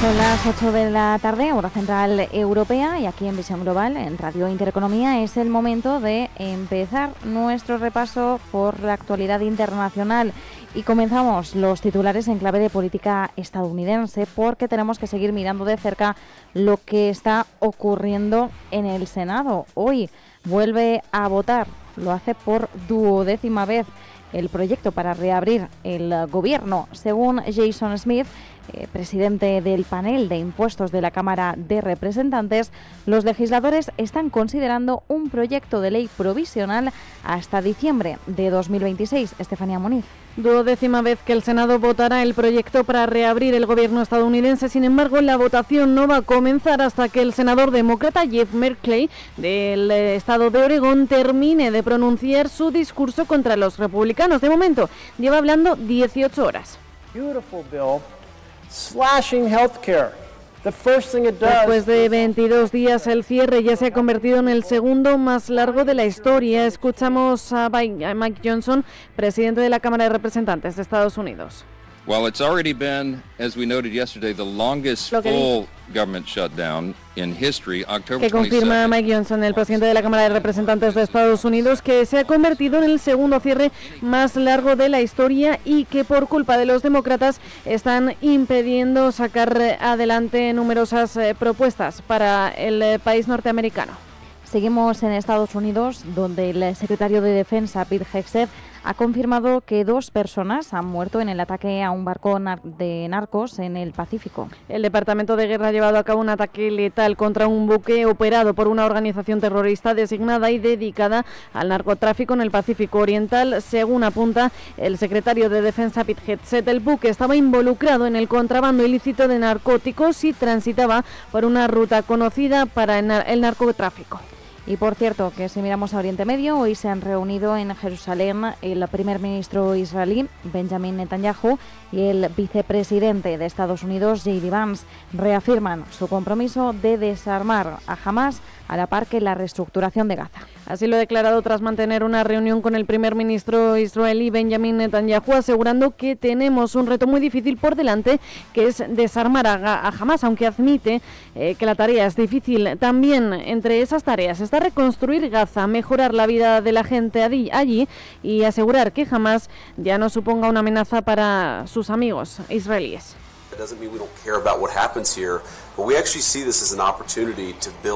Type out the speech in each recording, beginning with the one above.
Son las 8 de la tarde, hora central europea, y aquí en Visión Global, en Radio Intereconomía, es el momento de empezar nuestro repaso por la actualidad internacional. Y comenzamos los titulares en clave de política estadounidense, porque tenemos que seguir mirando de cerca lo que está ocurriendo en el Senado. Hoy vuelve a votar, lo hace por 12ª vez, el proyecto para reabrir el gobierno. Según Jason Smith, presidente del panel de impuestos de la Cámara de Representantes, los legisladores están considerando un proyecto de ley provisional hasta diciembre de 2026. Estefanía Muniz. 12ª vez que el Senado votará el proyecto para reabrir el gobierno estadounidense. Sin embargo, la votación no va a comenzar hasta que el senador demócrata Jeff Merkley del estado de Oregón termine de pronunciar su discurso contra los republicanos. De momento, lleva hablando 18 horas. Beautiful bill, slashing healthcare. Después de 22 días, el cierre ya se ha convertido en el segundo más largo de la historia. Escuchamos a Mike Johnson, presidente de la Cámara de Representantes de Estados Unidos. Well, it's already been, as we noted yesterday, the longest full government shutdown in history, October 22nd. Que confirma Mike Johnson, el presidente de la Cámara de Representantes de Estados Unidos, que se ha convertido en el segundo cierre más largo de la historia y que por culpa de los demócratas están impidiendo sacar adelante numerosas propuestas para el país norteamericano. Seguimos en Estados Unidos, donde el secretario de Defensa, Pete Hegseth, ha confirmado que 2 personas han muerto en el ataque a un barco de narcos en el Pacífico. El Departamento de Guerra ha llevado a cabo un ataque letal contra un buque operado por una organización terrorista designada y dedicada al narcotráfico en el Pacífico Oriental. Según apunta el secretario de Defensa, Pete Hegseth, el buque estaba involucrado en el contrabando ilícito de narcóticos y transitaba por una ruta conocida para el narcotráfico. Y por cierto, que si miramos a Oriente Medio, hoy se han reunido en Jerusalén el primer ministro israelí, Benjamin Netanyahu, y el vicepresidente de Estados Unidos, J.D. Vance, reafirman su compromiso de desarmar a Hamás a la par que la reestructuración de Gaza. Así lo ha declarado tras mantener una reunión con el primer ministro israelí, Benjamin Netanyahu, asegurando que tenemos un reto muy difícil por delante, que es desarmar a Hamás, aunque admite que la tarea es difícil. También entre esas tareas está reconstruir Gaza, mejorar la vida de la gente allí y asegurar que Hamás ya no suponga una amenaza para sus amigos israelíes.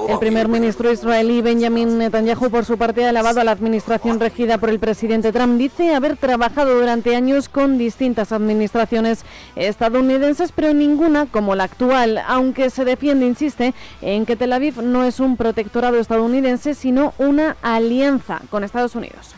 El primer ministro israelí, Benjamin Netanyahu, por su parte, ha alabado a la administración regida por el presidente Trump. Dice haber trabajado durante años con distintas administraciones estadounidenses, pero ninguna como la actual, aunque se defiende, insiste, en que Tel Aviv no es un protectorado estadounidense, sino una alianza con Estados Unidos.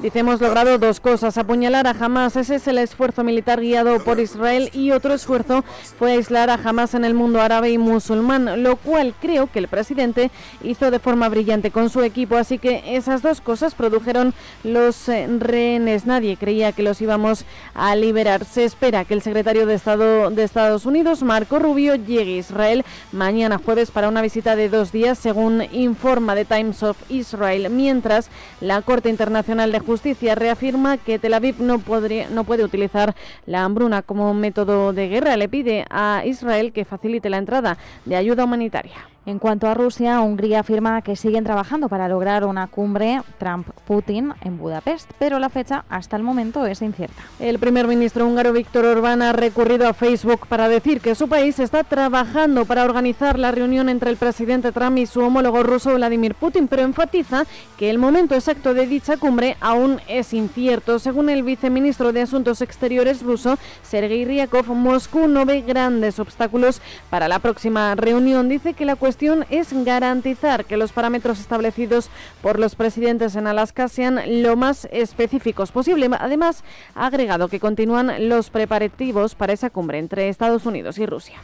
Dice, hemos logrado 2 cosas, apuñalar a Hamás, ese es el esfuerzo militar guiado por Israel, y otro esfuerzo fue aislar a Hamás en el mundo árabe y musulmán, lo cual creo que el presidente hizo de forma brillante con su equipo, así que esas 2 cosas produjeron los rehenes. Nadie creía que los íbamos a liberar. Se espera que el secretario de Estado de Estados Unidos, Marco Rubio, llegue a Israel mañana jueves para una visita de 2 días, según informa The Times of Israel, mientras la Corte Internacional de Justicia reafirma que Tel Aviv no puede utilizar la hambruna como método de guerra. Le pide a Israel que facilite la entrada de ayuda humanitaria. En cuanto a Rusia, Hungría afirma que siguen trabajando para lograr una cumbre Trump-Putin en Budapest, pero la fecha hasta el momento es incierta. El primer ministro húngaro Viktor Orbán ha recurrido a Facebook para decir que su país está trabajando para organizar la reunión entre el presidente Trump y su homólogo ruso Vladimir Putin, pero enfatiza que el momento exacto de dicha cumbre aún es incierto. Según el viceministro de Asuntos Exteriores ruso, Sergei Ryabkov, Moscú no ve grandes obstáculos para la próxima reunión. Dice que la cuestión es garantizar que los parámetros establecidos por los presidentes en Alaska sean lo más específicos posible. Además, ha agregado que continúan los preparativos para esa cumbre entre Estados Unidos y Rusia.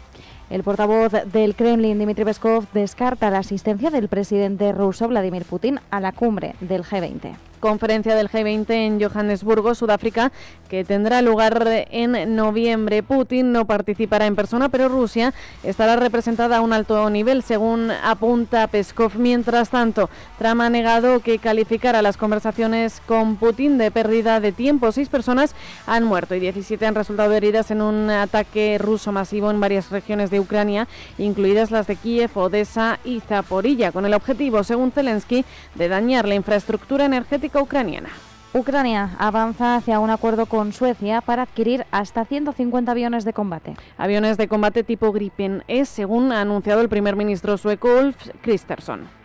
El portavoz del Kremlin, Dmitry Peskov, descarta la asistencia del presidente ruso Vladimir Putin a la cumbre del G20. conferencia del G20 en Johannesburgo, Sudáfrica, que tendrá lugar en noviembre. Putin no participará en persona, pero Rusia estará representada a un alto nivel, según apunta Peskov. Mientras tanto, Trump ha negado que calificara las conversaciones con Putin de pérdida de tiempo. 6 personas han muerto y 17 han resultado heridas en un ataque ruso masivo en varias regiones de Ucrania, incluidas las de Kiev, Odessa y Zaporilla, con el objetivo, según Zelensky, de dañar la infraestructura energética ucraniana. Ucrania avanza hacia un acuerdo con Suecia para adquirir hasta 150 aviones de combate. Aviones de combate tipo Gripen es, según ha anunciado el primer ministro sueco Ulf Kristersson.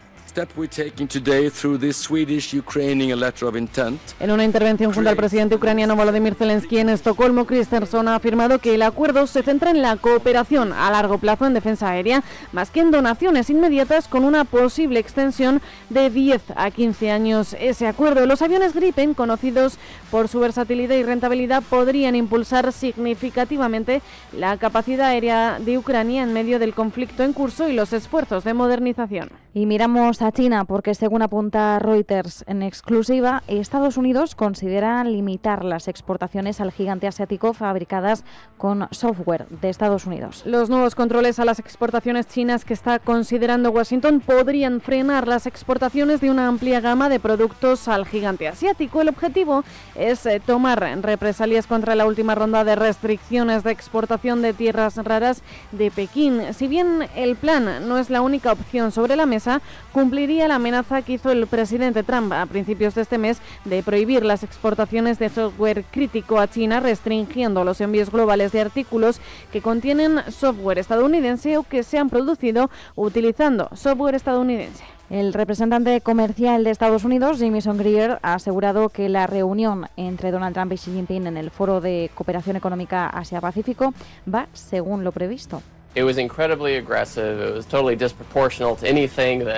En una intervención junto al presidente ucraniano Volodymyr Zelensky en Estocolmo, Kristersson ha afirmado que el acuerdo se centra en la cooperación a largo plazo en defensa aérea, más que en donaciones inmediatas, con una posible extensión de 10 a 15 años. Ese acuerdo, los aviones Gripen, conocidos por su versatilidad y rentabilidad, podrían impulsar significativamente la capacidad aérea de Ucrania en medio del conflicto en curso y los esfuerzos de modernización. Y miramos a China porque, según apunta Reuters en exclusiva, Estados Unidos considera limitar las exportaciones al gigante asiático fabricadas con software de Estados Unidos. Los nuevos controles a las exportaciones chinas que está considerando Washington podrían frenar las exportaciones de una amplia gama de productos al gigante asiático. El objetivo es tomar represalias contra la última ronda de restricciones de exportación de tierras raras de Pekín. Si bien el plan no es la única opción sobre la mesa, cumpliría la amenaza que hizo el presidente Trump a principios de este mes de prohibir las exportaciones de software crítico a China, restringiendo los envíos globales de artículos que contienen software estadounidense o que se han producido utilizando software estadounidense. El representante comercial de Estados Unidos, Jamieson Greer, ha asegurado que la reunión entre Donald Trump y Xi Jinping en el Foro de Cooperación Económica Asia-Pacífico va según lo previsto.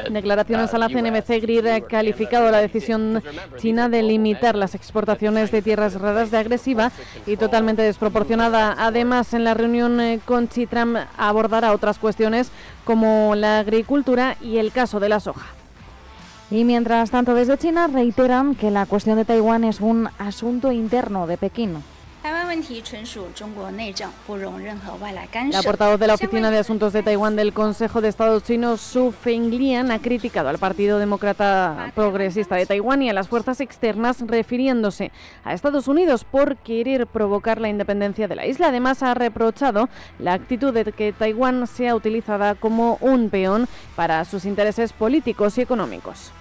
Declaraciones a la CNBC, Greer ha calificado la decisión china de limitar las exportaciones de tierras raras de agresiva y totalmente desproporcionada. Además, en la reunión con Xi, Trump abordará otras cuestiones como la agricultura y el caso de la soja. Y mientras tanto, desde China reiteran que la cuestión de Taiwán es un asunto interno de Pekín. La portavoz de la Oficina de Asuntos de Taiwán del Consejo de Estado chino, Su Fenglian, ha criticado al Partido Demócrata Progresista de Taiwán y a las fuerzas externas, refiriéndose a Estados Unidos por querer provocar la independencia de la isla. Además, ha reprochado la actitud de que Taiwán sea utilizada como un peón para sus intereses políticos y económicos.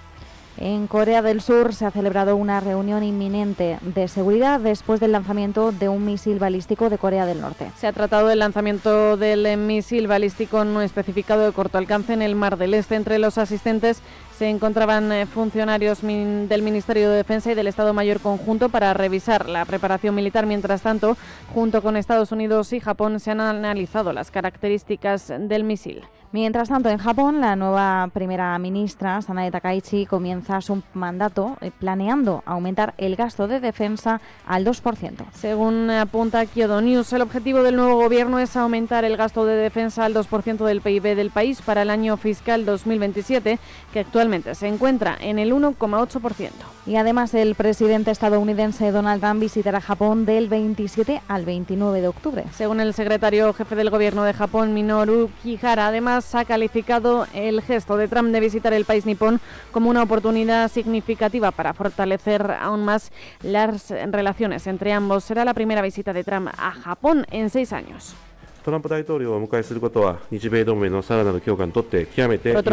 En Corea del Sur se ha celebrado una reunión inminente de seguridad después del lanzamiento de un misil balístico de Corea del Norte. Se ha tratado del lanzamiento del misil balístico no especificado de corto alcance en el Mar del Este. Entre los asistentes se encontraban funcionarios del Ministerio de Defensa y del Estado Mayor Conjunto para revisar la preparación militar. Mientras tanto, junto con Estados Unidos y Japón, se han analizado las características del misil. Mientras tanto, en Japón, la nueva primera ministra, Sanae Takaichi, comienza su mandato planeando aumentar el gasto de defensa al 2%. Según apunta Kyodo News, el objetivo del nuevo gobierno es aumentar el gasto de defensa al 2% del PIB del país para el año fiscal 2027, que actualmente se encuentra en el 1,8%. Y además, el presidente estadounidense Donald Trump visitará Japón del 27 al 29 de octubre. Según el secretario jefe del gobierno de Japón, Minoru Kihara, además ha calificado el gesto de Trump de visitar el país nipón como una oportunidad significativa para fortalecer aún más las relaciones entre ambos. Será la primera visita de Trump a Japón en 6 años. Por otro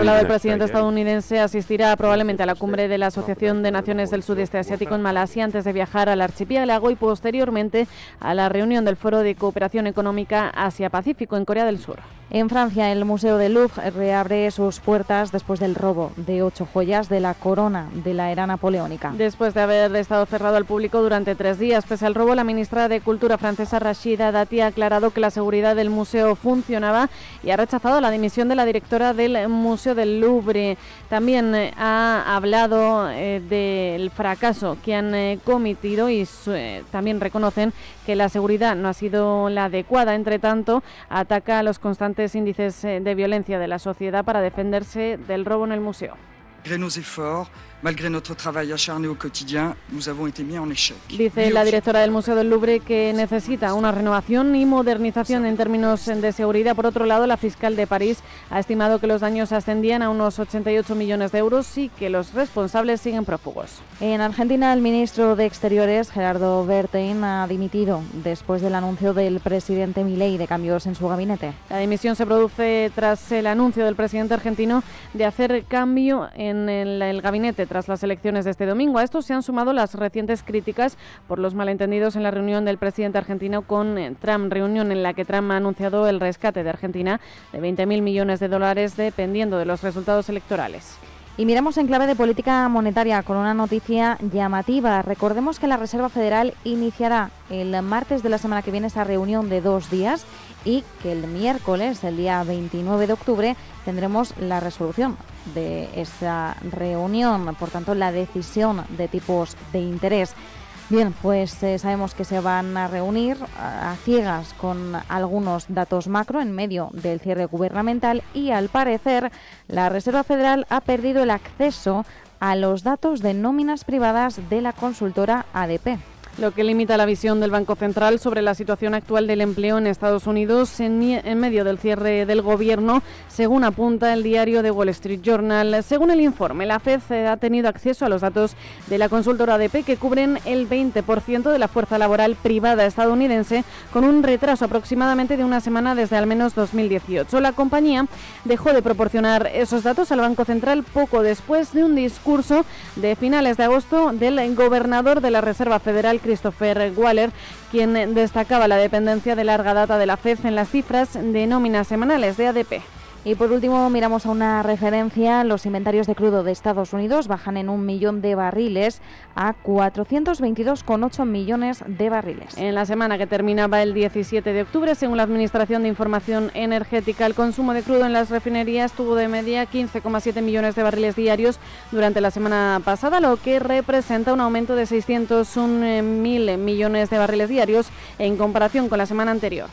lado, el presidente estadounidense asistirá probablemente a la cumbre de la Asociación de Naciones del Sudeste Asiático en Malasia antes de viajar al archipiélago y posteriormente a la reunión del Foro de Cooperación Económica Asia-Pacífico en Corea del Sur. En Francia, el Museo del Louvre reabre sus puertas después del robo de 8 joyas de la corona de la era napoleónica. Después de haber estado cerrado al público durante 3 días, pese al robo, la ministra de Cultura francesa Rachida Dati ha aclarado que la seguridad del museo funcionaba y ha rechazado la dimisión de la directora del Museo del Louvre. También ha hablado del fracaso que han cometido y también reconocen que la seguridad no ha sido la adecuada. Entre tanto, ataca a los constantes índices de violencia de la sociedad para defenderse del robo en el museo. Malgré nos efforts, malgré notre travail acharné au quotidien, nous avons été mis en échec. Dice la directora del Museo del Louvre que necesita una renovación y modernización en términos de seguridad. Por otro lado, la fiscal de París ha estimado que los daños ascendían a unos 88 millones de euros y que los responsables siguen prófugos. En Argentina, el ministro de Exteriores, Gerardo Bertein, ha dimitido después del anuncio del presidente Milei de cambios en su gabinete. La dimisión se produce tras el anuncio del presidente argentino de hacer cambio en el gabinete tras las elecciones de este domingo. A esto se han sumado las recientes críticas por los malentendidos en la reunión del presidente argentino con Trump, reunión en la que Trump ha anunciado el rescate de Argentina de 20.000 millones de dólares dependiendo de los resultados electorales. Y miramos en clave de política monetaria con una noticia llamativa. Recordemos que la Reserva Federal iniciará el martes de la semana que viene esa reunión de 2 días y que el miércoles, el día 29 de octubre, tendremos la resolución de esa reunión, por tanto la decisión de tipos de interés. Bien, pues sabemos que se van a reunir a ciegas con algunos datos macro en medio del cierre gubernamental y al parecer la Reserva Federal ha perdido el acceso a los datos de nóminas privadas de la consultora ADP. Lo que limita la visión del Banco Central sobre la situación actual del empleo en Estados Unidos en medio del cierre del gobierno, según apunta el diario The Wall Street Journal. Según el informe, la FED ha tenido acceso a los datos de la consultora ADP que cubren el 20% de la fuerza laboral privada estadounidense, con un retraso aproximadamente de una semana desde al menos 2018. La compañía dejó de proporcionar esos datos al Banco Central poco después de un discurso de finales de agosto del gobernador de la Reserva Federal, Christopher Waller, quien destacaba la dependencia de larga data de la FED en las cifras de nóminas semanales de ADP. Y por último miramos a una referencia. Los inventarios de crudo de Estados Unidos bajan en 1 millón de barriles a 422,8 millones de barriles. En la semana que terminaba el 17 de octubre, según la Administración de Información Energética, el consumo de crudo en las refinerías tuvo de media 15,7 millones de barriles diarios durante la semana pasada, lo que representa un aumento de 601.000 millones de barriles diarios en comparación con la semana anterior.